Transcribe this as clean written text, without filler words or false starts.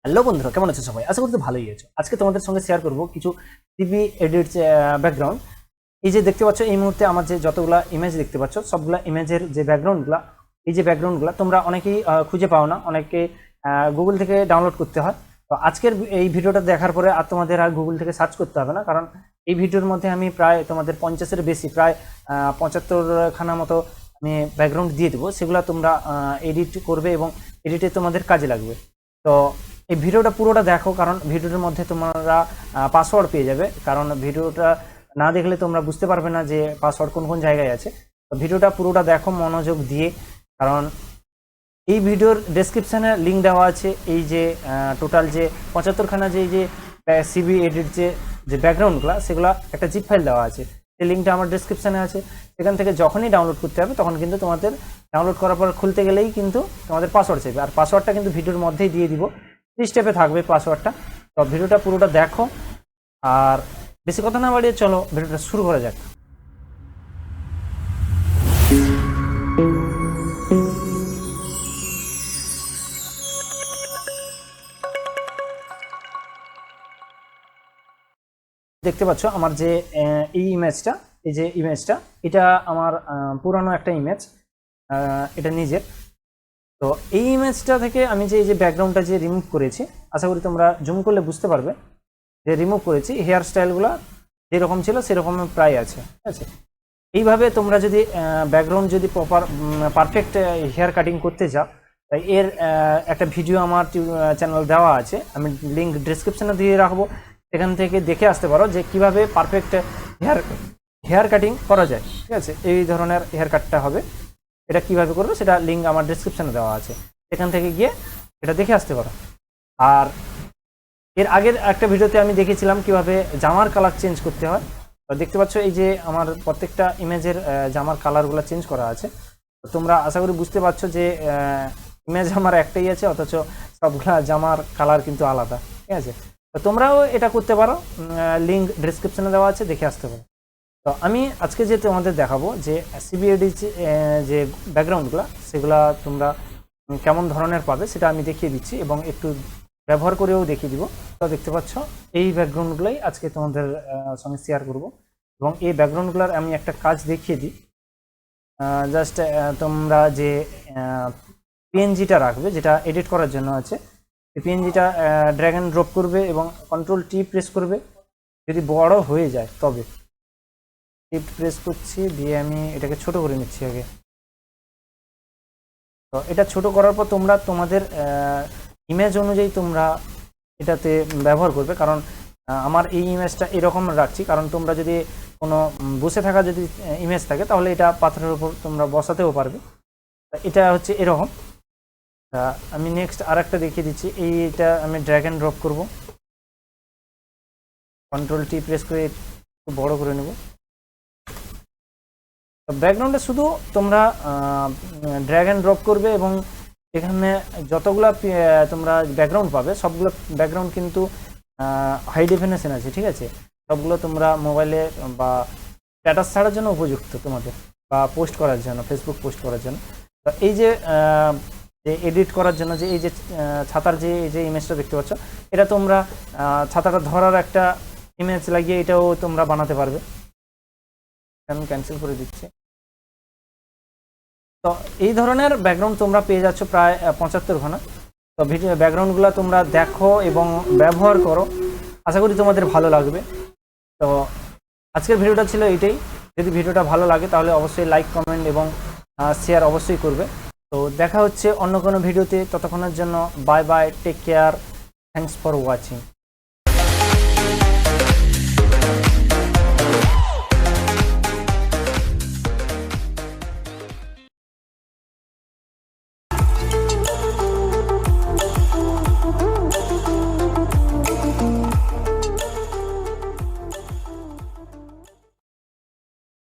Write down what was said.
Hello বন্ধুরা, কেমন আছো সবাই? আশা করতে ভালোই আছো। আজকে তোমাদের সঙ্গে শেয়ার করব কিছু টিভি এডিট ব্যাকগ্রাউন্ড। এই যে দেখতে পাচ্ছ, এই মুহূর্তে আমার যে যতগুলা ইমেজ দেখতে পাচ্ছ, সবগুলা ইমেজের যে ব্যাকগ্রাউন্ডগুলা, এই যে ব্যাকগ্রাউন্ডগুলা তোমরা অনেকেই খুঁজে পাও না, অনেকে গুগল থেকে ডাউনলোড করতে হয়। তো আজকের এই ভিডিওটা দেখার পরে আর তোমাদের আর গুগল থেকে সার্চ করতে হবে না, কারণ এই ভিডিওর মধ্যে আমি প্রায় তোমাদের 50-এর বেশি, প্রায় 75খানা মতো আমি ব্যাকগ্রাউন্ড দিয়ে দেবো। সেগুলো তোমরা এডিট করবে এবং এডিটে তোমাদের কাজে লাগবে। তো এই ভিডিওটা পুরোটা দেখো, কারণ ভিডিওর মধ্যে তোমরা পাসওয়ার্ড পেয়ে যাবে। কারণ ভিডিওটা না দেখলে তোমরা বুঝতে পারবে না যে পাসওয়ার্ড কোন কোন জায়গায় আছে। তো ভিডিওটা পুরোটা দেখো মনোযোগ দিয়ে, কারণ এই ভিডিওর ডেসক্রিপশানে লিঙ্ক দেওয়া আছে। এই যে টোটাল যে 75খানা যে সিবি এডিট যে ব্যাকগ্রাউন্ডগুলো, সেগুলো একটা জিপ ফাইল দেওয়া আছে। সেই লিঙ্কটা আমার ডেসক্রিপশানে আছে। সেখান থেকে যখনই ডাউনলোড করতে হবে, তখন কিন্তু তোমাদের ডাউনলোড করার পর খুলতে গেলেই কিন্তু তোমাদের পাসওয়ার্ড চাইবে। আর পাসওয়ার্ডটা কিন্তু ভিডিওর মধ্যেই দিয়ে দিব, 3 স্টেপে থাকবে পাসওয়ার্ডটা। তো ভিডিওটা পুরোটা দেখো, আর বেশি কথা না বাড়িয়ে চলো ভিডিওটা শুরু করা যাক। দেখতে পাচ্ছ আমার যে এই ইমেজটা, এই যে ইমেজটা, এটা আমার পুরানো একটা ইমেজ, এটা নিজের। তো এই ইমেজটা থেকে আমি যে এই যে ব্যাকগ্রাউন্ডটা যে রিমুভ করেছি, আশা করি তোমরা জুম করলে বুঝতে পারবে যে রিমুভ করেছি। হেয়ার স্টাইলগুলো যেরকম ছিল সেরকম প্রায় আছে, ঠিক আছে। এইভাবে তোমরা যদি ব্যাকগ্রাউন্ড যদি পারফেক্ট হেয়ার কাটিং করতে চাও, তাই এর একটা ভিডিও আমার চ্যানেল দেওয়া আছে, আমি লিঙ্ক ডিসক্রিপশনে দিয়ে রাখবো। সেখান থেকে দেখে আসতে পারো যে কিভাবে পারফেক্ট হেয়ার কাটিং করা যায়, ঠিক আছে। এই ধরনের হেয়ার কাটটা হবে, এটা কিভাবে করবে সেটা লিঙ্ক আমার ডিসক্রিপশনে দেওয়া আছে, সেখান থেকে গিয়ে এটা দেখে আসতে পারো। আর এর আগের একটা ভিডিওতে আমি দেখেছিলাম কিভাবে জামার কালার চেঞ্জ করতে হয়। তো দেখতে পাচ্ছ এই যে আমার প্রত্যেকটা ইমেজের জামার কালারগুলো চেঞ্জ করা আছে। তো তোমরা আশা করি বুঝতে পারছো যে ইমেজ আমার একটাই আছে, অথচ সবগুলা জামার কালার কিন্তু আলাদা, ঠিক আছে। তো তোমরাও এটা করতে পারো, লিঙ্ক ডিসক্রিপশনে দেওয়া আছে, দেখে আসতে পারো। তো আমি আজকে যে তোমাদের দেখাবো যে সিবিএডি যে ব্যাকগ্রাউন্ডগুলো, সেগুলা তোমরা কেমন ধরনের পাবে সেটা আমি দেখিয়ে দিচ্ছি এবং একটু ব্যবহার করেও দেখিয়ে দিব। তো দেখতে পাচ্ছ এই ব্যাকগ্রাউন্ডগুলোই আজকে তোমাদের সঙ্গে শেয়ার করব। এবং এই ব্যাকগ্রাউন্ডগুলোর আমি একটা কাজ দেখিয়ে দিই। জাস্ট তোমরা যে পিএনজিটা রাখবে, যেটা এডিট করার জন্য আছে, এই পিএনজিটা ড্র্যাগ অ্যান্ড ড্রপ করবে এবং কন্ট্রোল-T প্রেস করবে। যদি বড় হয়ে যায় তবে শিফট প্রেস করছি, দিয়ে আমি এটাকে ছোট করে নিচ্ছি আগে। তো এটা ছোট করার পর তোমরা তোমাদের ইমেজ অনুযায়ী তোমরা এটাতে ব্যবহার করবে। কারণ আমার এই ইমেজটা এরকম রাখছি, কারণ তোমরা যদি কোনো বসে থাকা যদি ইমেজ থাকে, তাহলে এটা পাথরের উপর তোমরা বসাতেও পারবে। এটা হচ্ছে এরকম। আমি নেক্সট আর একটা দেখিয়ে দিচ্ছি। এইটা আমি ড্র্যাগ অ্যান্ড ড্রপ করবো, কন্ট্রোল-T প্রেস করে একটু বড় করে নেব। ব্যাকগ্রাউন্ডে শুধু তোমরা ড্র্যাগ অ্যান্ড ড্রপ করবে এবং এখানে যতগুলো তোমরা ব্যাকগ্রাউন্ড পাবে, সবগুলো ব্যাকগ্রাউন্ড কিন্তু হাই ডেফিনেশন আছে, ঠিক আছে। সবগুলো তোমরা মোবাইলে বা স্ট্যাটাস ছাড়ার জন্য উপযুক্ত তোমাদের, বা পোস্ট করার জন্য, ফেসবুক পোস্ট করার জন্য। তো এই যে এডিট করার জন্য যে এই যে ছাতার যে ইমেজটা দেখতে পাচ্ছ, এটা তোমরা ছাতাটা ধরার একটা ইমেজ লাগিয়ে এটাও তোমরা বানাতে পারবে। আমি ক্যান্সেল করে দিচ্ছি। তো এই ধরনের ব্যাকগ্রাউন্ড তোমরা পেয়ে যাচ্ছ প্রায় 75খানা। তো ভিডিও ব্যাকগ্রাউন্ডগুলো তোমরা দেখো এবং ব্যবহার করো, আশা করি তোমাদের ভালো লাগবে। তো আজকের ভিডিওটা ছিল এইটাই। যদি ভিডিওটা ভালো লাগে তাহলে অবশ্যই লাইক, কমেন্ট এবং শেয়ার অবশ্যই করবে। তো দেখা হচ্ছে অন্য কোনো ভিডিওতে। ততক্ষণের জন্য bye bye, take care, thanks for watching.